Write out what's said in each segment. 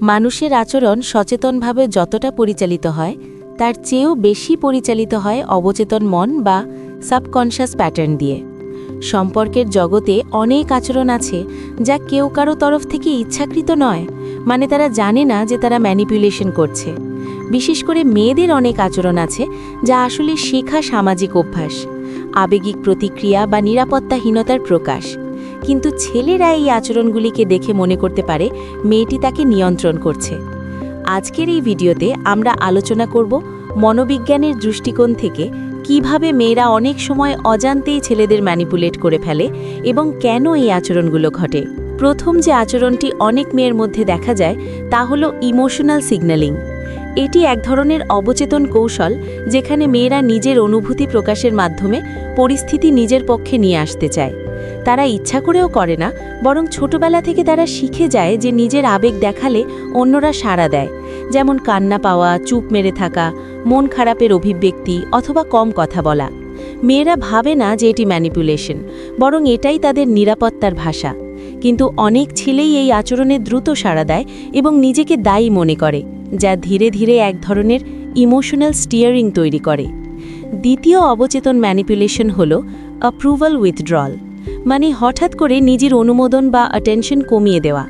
মানুষের আচরণ সচেতনভাবে যতটা পরিচালিত হয় তার চেয়েও বেশি পরিচালিত হয় অবচেতন মন বা সাবকনশাস প্যাটার্ন দিয়ে। সম্পর্কের জগতে অনেক আচরণ আছে যা কেউ কারো তরফ থেকে ইচ্ছাকৃত নয়, মানে তারা জানে না যে তারা ম্যানিপুলেশন করছে। বিশেষ করে মেয়েদের অনেক আচরণ আছে যা আসলে শেখা সামাজিক অভ্যাস, আবেগিক প্রতিক্রিয়া বা নিরাপত্তাহীনতার প্রকাশ। কিন্তু ছেলেরা এই আচরণগুলিকে দেখে মনে করতে পারে মেয়েটি তাকে নিয়ন্ত্রণ করছে। আজকের এই ভিডিওতে আমরা আলোচনা করব মনোবিজ্ঞানের দৃষ্টিকোণ থেকে কিভাবে মেয়েরা অনেক সময় অজান্তেই ছেলেদের ম্যানিপুলেট করে ফেলে এবং কেন এই আচরণগুলো ঘটে। প্রথম যে আচরণটি অনেক মেয়ের মধ্যে দেখা যায় তা হলো ইমোশনাল সিগন্যালিং। এটি এক ধরনের অবচেতন কৌশল যেখানে মেয়েরা নিজের অনুভূতি প্রকাশের মাধ্যমে পরিস্থিতি নিজের পক্ষে নিয়ে আসতে চায়। তারা ইচ্ছা করেও করে না, বরং ছোটবেলা থেকে তারা শিখে যায় যে নিজের আবেগ দেখালে অন্যরা সাড়া দেয়, যেমন কান্না পাওয়া, চুপ মেরে থাকা, মন খারাপের অভিব্যক্তি অথবা কম কথা বলা। মেয়েরা ভাবে না যে এটি ম্যানিপুলেশন, বরং এটাই তাদের নিরাপত্তার ভাষা। কিন্তু অনেক ছেলেই এই আচরণে দ্রুত সাড়া দেয় এবং নিজেকে দায়ী মনে করে, যা ধীরে ধীরে এক ধরনের ইমোশনাল স্টিয়ারিং তৈরি করে। দ্বিতীয় অবচেতন ম্যানিপুলেশন হল অ্যাপ্রুভাল উইথড্রল, মানে হঠাৎ করে নিজের অনুমোদন বা অ্যাটেনশন কমিয়ে দেওয়া।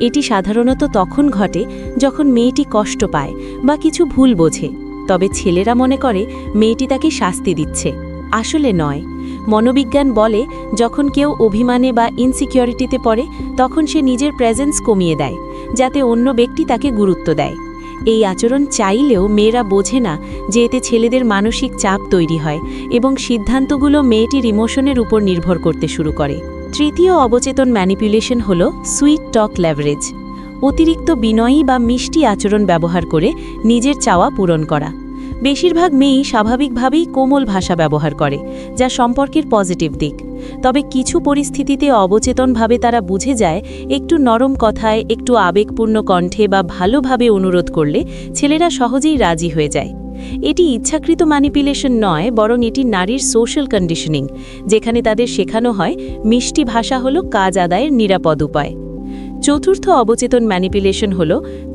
এটি সাধারণত তখন ঘটে যখন মেয়েটি কষ্ট পায় বা কিছু ভুল বোঝে, তবে ছেলেরা মনে করে মেয়েটি তাকে শাস্তি দিচ্ছে। আসলে নয়। মনোবিজ্ঞান বলে যখন কেউ অভিমানে বা ইনসিকিউরিটিতে পড়ে তখন সে নিজের প্রেজেন্স কমিয়ে দেয় যাতে অন্য ব্যক্তি তাকে গুরুত্ব দেয়। এই আচরণ চাইলেও মেয়েরা বোঝে না যে এতে ছেলেদের মানসিক চাপ তৈরি হয় এবং সিদ্ধান্তগুলো মেয়েটির ইমোশনের উপর নির্ভর করতে শুরু করে। তৃতীয় অবচেতন ম্যানিপুলেশন হল সুইট টক লেভারেজ, অতিরিক্ত বিনয়ী বা মিষ্টি আচরণ ব্যবহার করে নিজের চাওয়া পূরণ করা। বেশিরভাগ মেয়েই স্বাভাবিকভাবেই কোমল ভাষা ব্যবহার করে, যা সম্পর্কের পজিটিভ দিক। তবে কিছু পরিস্থিতিতে অবচেতনভাবে তারা বুঝে যায় একটু নরম কথায়, একটু আবেগপূর্ণ কণ্ঠে বা ভালোভাবে অনুরোধ করলে ছেলেরা সহজেই রাজি হয়ে যায়। এটি ইচ্ছাকৃত ম্যানিপুলেশন নয়, বরং এটি নারীর সোশ্যাল কন্ডিশনিং, যেখানে তাদের শেখানো হয় মিষ্টি ভাষা হলো কাজ আদায়ের নিরাপদ উপায়। চতুর্থ অবচেতন ম্যানিপুলেশন হল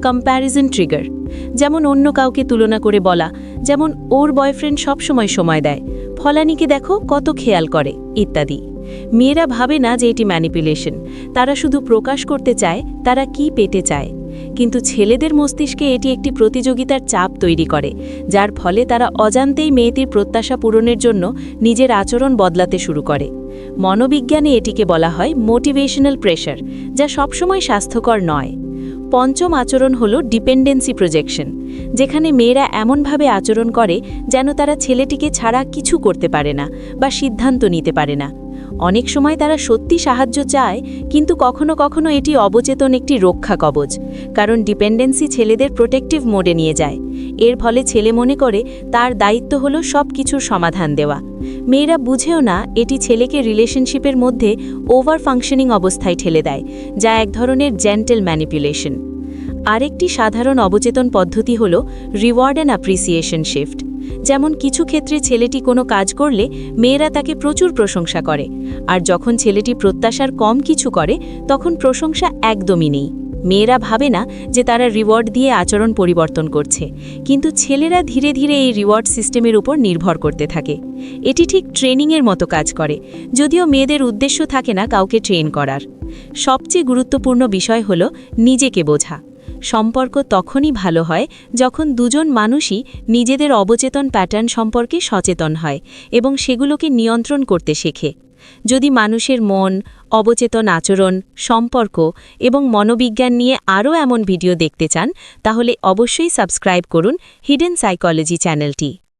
কম্প্যারিজন ট্রিগার, যেমন অন্য কাউকে তুলনা করে বলা, যেমন ওর বয়ফ্রেন্ড সবসময় সময় দেয়, ফলানিকে দেখো কত খেয়াল করে, ইত্যাদি। মেয়েরা ভাবে না যে এটি ম্যানিপুলেশন, তারা শুধু প্রকাশ করতে চায় তারা কি পেতে চায়। কিন্তু ছেলেদের মস্তিষ্কে এটি একটি প্রতিযোগিতার চাপ তৈরি করে, যার ফলে তারা অজান্তেই মেয়েটির প্রত্যাশা পূরণের জন্য নিজের আচরণ বদলাতে শুরু করে। মনোবিজ্ঞানে এটিকে বলা হয় মোটিভেশনাল প্রেশার, যা সবসময় স্বাস্থ্যকর নয়। পঞ্চম আচরণ হল ডিপেন্ডেন্সি প্রজেকশন, যেখানে মেয়েরা এমনভাবে আচরণ করে যেন তারা ছেলেটিকে ছাড়া কিছু করতে পারে না বা সিদ্ধান্ত নিতে পারে না। অনেক সময় তারা সত্যি সাহায্য চায়, কিন্তু কখনো কখনো এটি অবচেতন একটি রক্ষা কবচ, কারণ ডিপেন্ডেন্সি ছেলেদের প্রোটেক্টিভ মোডে নিয়ে যায়। এর ফলে ছেলে মনে করে তার দায়িত্ব হলো সব কিছুর সমাধান দেওয়া। মেয়েরা বুঝেও না এটি ছেলেকে রিলেশনশিপের মধ্যে ওভার ফাংশনিং অবস্থায় ঠেলে দেয়, যা এক ধরনের জেন্টেল ম্যানিপুলেশন। আরেকটি সাধারণ অবচেতন পদ্ধতি হল রিওয়ার্ড অ্যান্ড অ্যাপ্রিসিয়েশন শিফট, যেমন কিছু ক্ষেত্রে ছেলেটি কোনো কাজ করলে মেয়েরা তাকে প্রচুর প্রশংসা করে, আর যখন ছেলেটি প্রত্যাশার কম কিছু করে তখন প্রশংসা একদমই নেই। মেয়েরা ভাবে না যে তারা রিওয়ার্ড দিয়ে আচরণ পরিবর্তন করছে, কিন্তু ছেলেরা ধীরে ধীরে এই রিওয়ার্ড সিস্টেমের উপর নির্ভর করতে থাকে। এটি ঠিক ট্রেনিংয়ের মতো কাজ করে, যদিও মেয়েদের উদ্দেশ্য থাকে না কাউকে ট্রেন করার। সবচেয়ে গুরুত্বপূর্ণ বিষয় হল নিজেকে বোঝা। সম্পর্ক তখনই ভালো হয় যখন দুজন মানুষই নিজেদের অবচেতন প্যাটার্ন সম্পর্কে সচেতন হয় এবং সেগুলোকে নিয়ন্ত্রণ করতে শেখে। যদি মানুষের মন, অবচেতন আচরণ, সম্পর্ক এবং মনোবিজ্ঞান নিয়ে আরও এমন ভিডিও দেখতে চান, তাহলে অবশ্যই সাবস্ক্রাইব করুন হিডেন সাইকোলজি চ্যানেলটি।